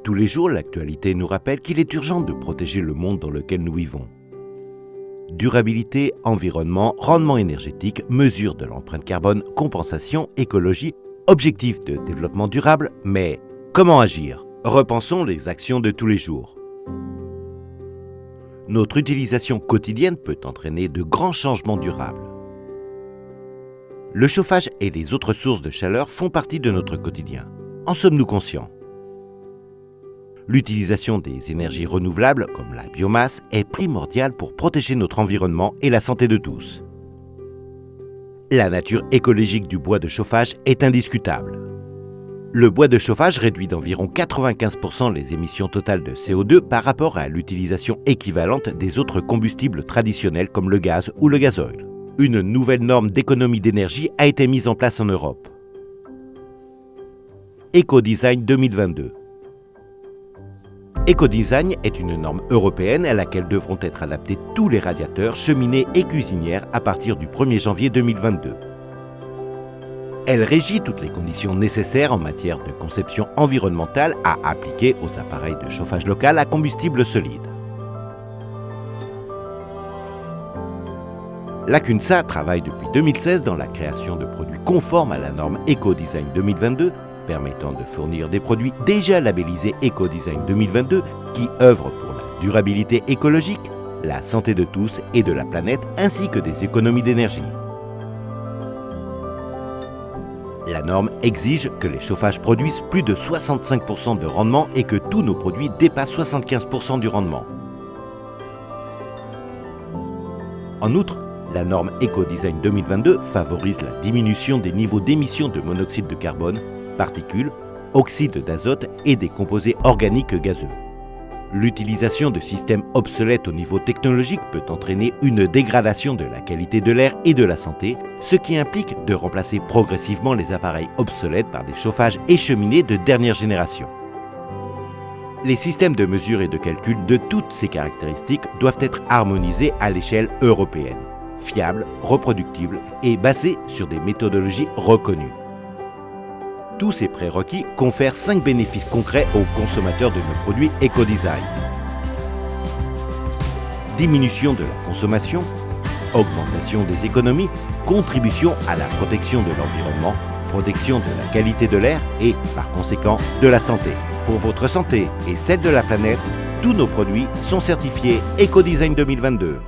Tous les jours, l'actualité nous rappelle qu'il est urgent de protéger le monde dans lequel nous vivons. Durabilité, environnement, rendement énergétique, mesure de l'empreinte carbone, compensation, écologie, objectifs de développement durable, mais comment agir? Repensons les actions de tous les jours. Notre utilisation quotidienne peut entraîner de grands changements durables. Le chauffage et les autres sources de chaleur font partie de notre quotidien. En sommes-nous conscients? L'utilisation des énergies renouvelables, comme la biomasse, est primordiale pour protéger notre environnement et la santé de tous. La nature écologique du bois de chauffage est indiscutable. Le bois de chauffage réduit d'environ 95% les émissions totales de CO2 par rapport à l'utilisation équivalente des autres combustibles traditionnels comme le gaz ou le gasoil. Une nouvelle norme d'économie d'énergie a été mise en place en Europe. Ecodesign 2022. Ecodesign est une norme européenne à laquelle devront être adaptés tous les radiateurs, cheminées et cuisinières à partir du 1er janvier 2022. Elle régit toutes les conditions nécessaires en matière de conception environnementale à appliquer aux appareils de chauffage local à combustible solide. La CUNSA travaille depuis 2016 dans la création de produits conformes à la norme Ecodesign 2022, permettant de fournir des produits déjà labellisés Ecodesign 2022 qui œuvrent pour la durabilité écologique, la santé de tous et de la planète, ainsi que des économies d'énergie. La norme exige que les chauffages produisent plus de 65% de rendement et que tous nos produits dépassent 75% du rendement. En outre, la norme Ecodesign 2022 favorise la diminution des niveaux d'émissions de monoxyde de carbone, particules, oxyde d'azote et des composés organiques gazeux. L'utilisation de systèmes obsolètes au niveau technologique peut entraîner une dégradation de la qualité de l'air et de la santé, ce qui implique de remplacer progressivement les appareils obsolètes par des chauffages et cheminées de dernière génération. Les systèmes de mesure et de calcul de toutes ces caractéristiques doivent être harmonisés à l'échelle européenne, fiables, reproductibles et basés sur des méthodologies reconnues. Tous ces prérequis confèrent 5 bénéfices concrets aux consommateurs de nos produits Ecodesign. Diminution de la consommation, augmentation des économies, contribution à la protection de l'environnement, protection de la qualité de l'air et, par conséquent, de la santé. Pour votre santé et celle de la planète, tous nos produits sont certifiés Ecodesign 2022.